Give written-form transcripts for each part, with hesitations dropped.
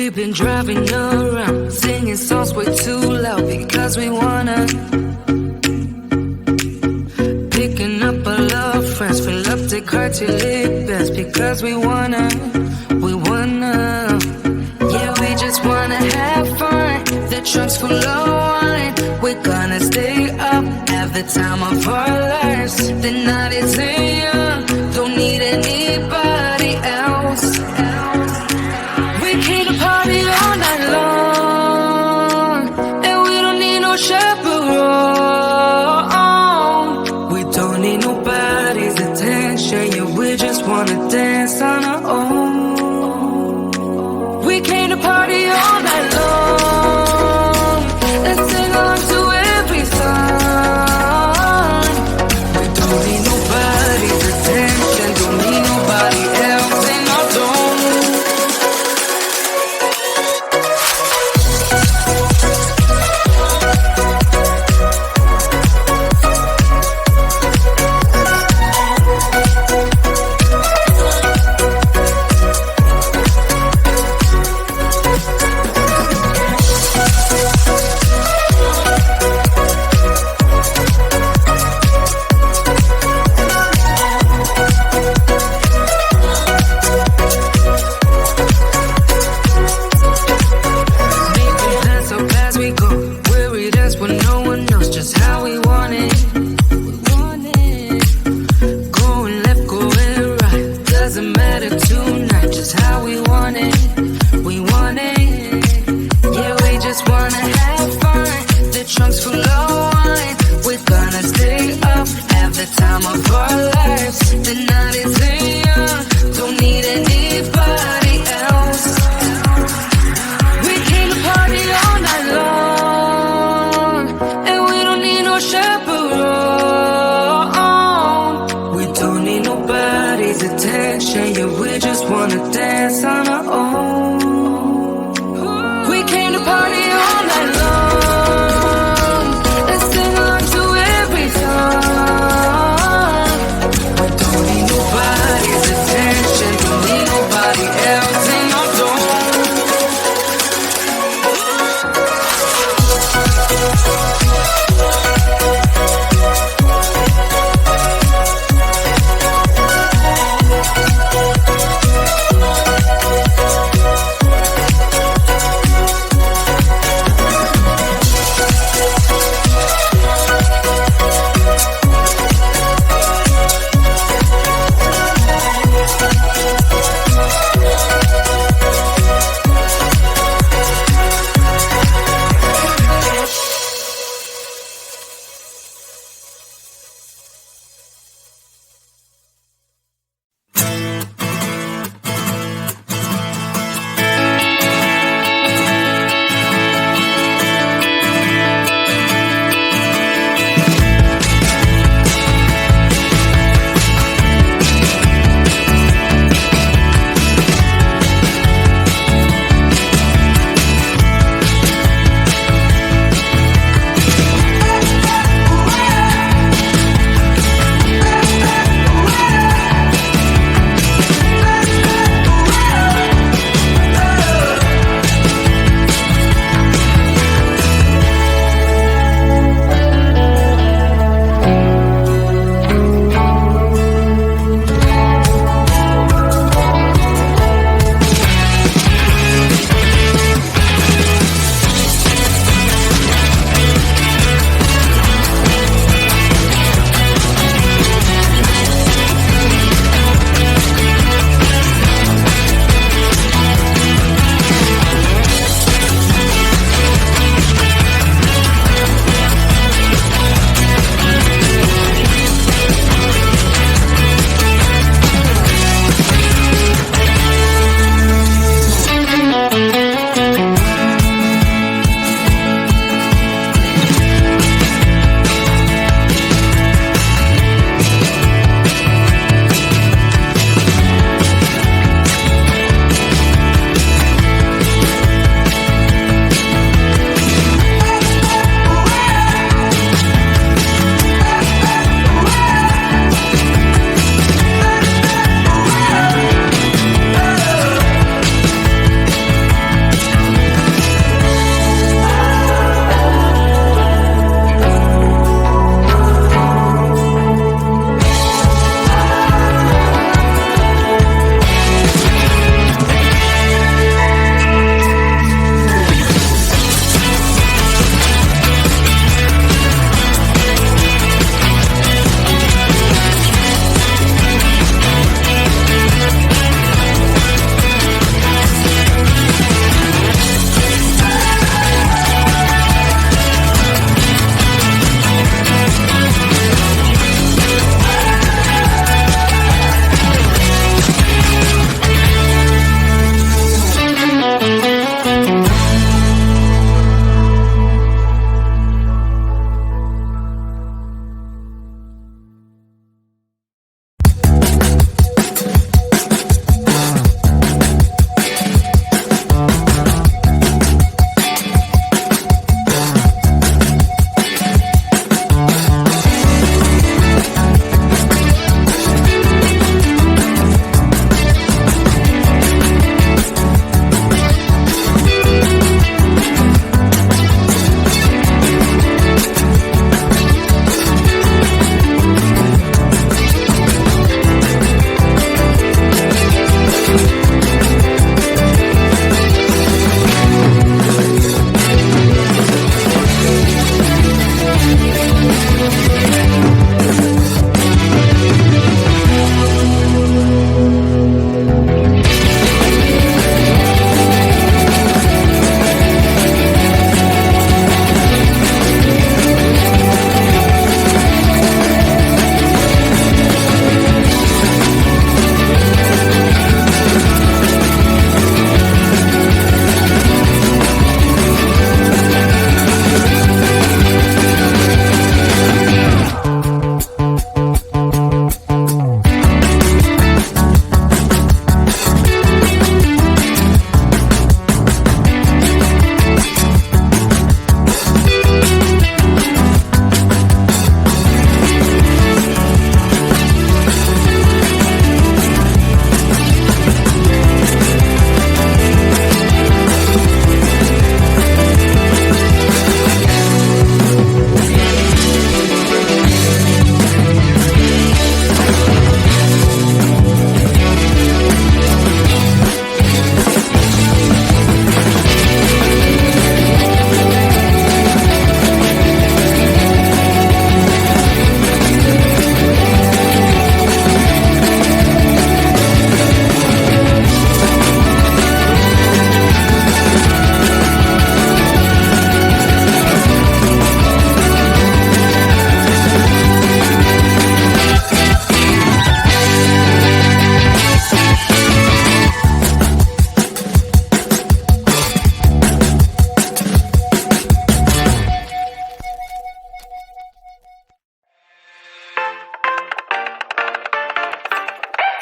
We've been driving around, singing songs way too loud because we wanna. Picking up all our friends, fill up the car till it bends because we wanna. Yeah, we just wanna have fun. The trunk's full of wine. We're gonna stay up, have the time of our lives. The night is young, don't need anybody else. We came to party all night long, and we don't need no chaperone. We don't need nobody's attention, yeah, we just wanna dance on our own. We came to party all night long and sing along to every song. We don't need nobody's attention, don't need nobody else in our dome.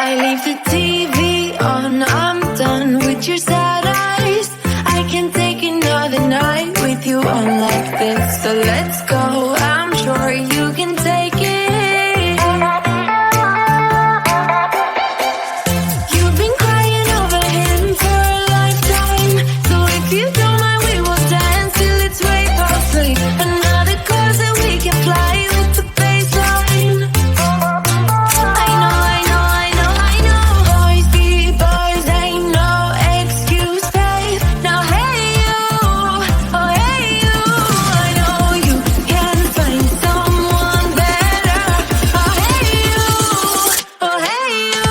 I leave the TV on, I'm done with your sad eyes. I can't take another night with you on like this. So let's go, I'm sure you can take it. You've been crying over him for a lifetime. So if you don't mind, we will dance till it's way past 3. Another course that we can fly with the baseline. I know, I know, I know, I know. Boys be boys, ain't no excuse, babe. Now hey you, oh hey you, I know you can find someone better. Oh hey you, oh hey you.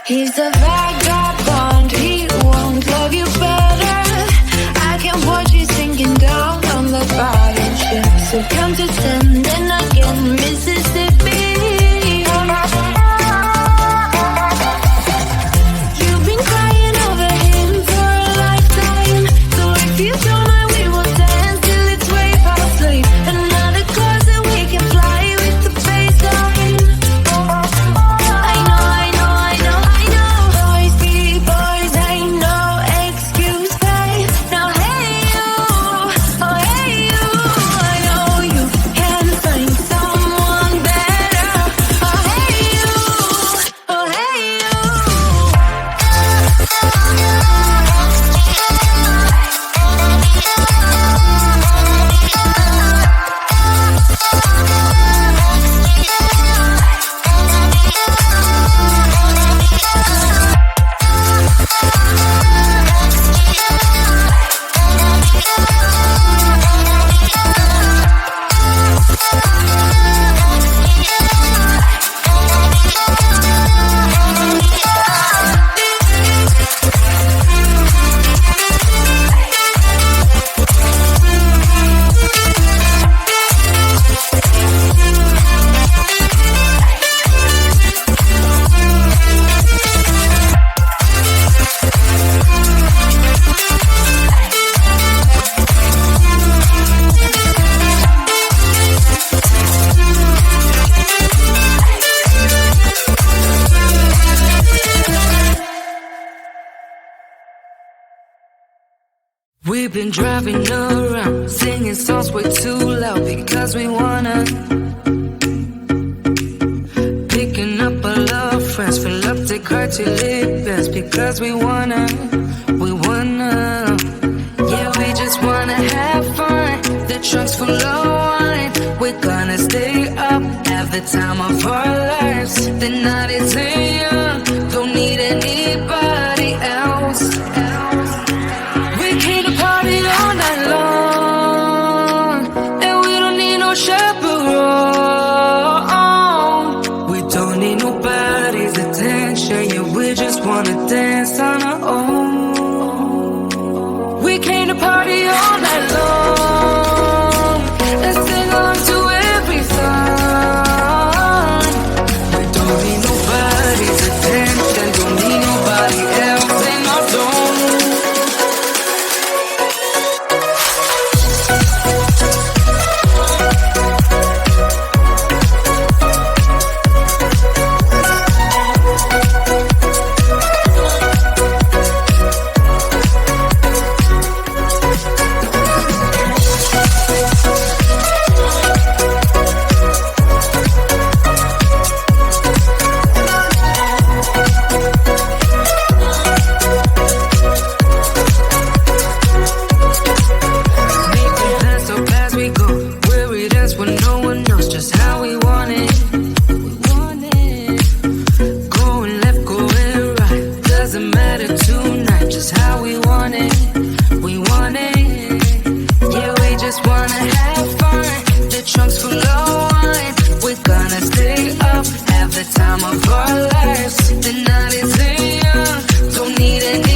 He's a vagabond, he won't love you better. I can watch you sinking down on the bottom ship. So count to 10, then again, Mississippi. You've been crying over him for a lifetime. So if you don't mind, we will dance till it's way past 3. Another course that we can fly with the baseline. I know, I know, I know, I know. Boys be boys, ain't no excuse, babe. Now hey you, oh hey you, I know you can find someone better. Oh hey you, oh hey you. We've been driving around, singing songs way too loud because we wanna. Picking up our love friends, fill up the car till it bends because we wanna. Yeah, we just wanna have fun. The trunk's full of wine. We're gonna stay up, have the time of our lives. The night is young, don't need anybody else. We came to party all night long, and we don't need no chaperone. We don't need nobody's attention, yeah, we just wanna dance on our own. We came to party all night long, and sing along to every song. We don't need nobody's attention, don't need nobody else in our zone. of our lives. The night is young, don't need any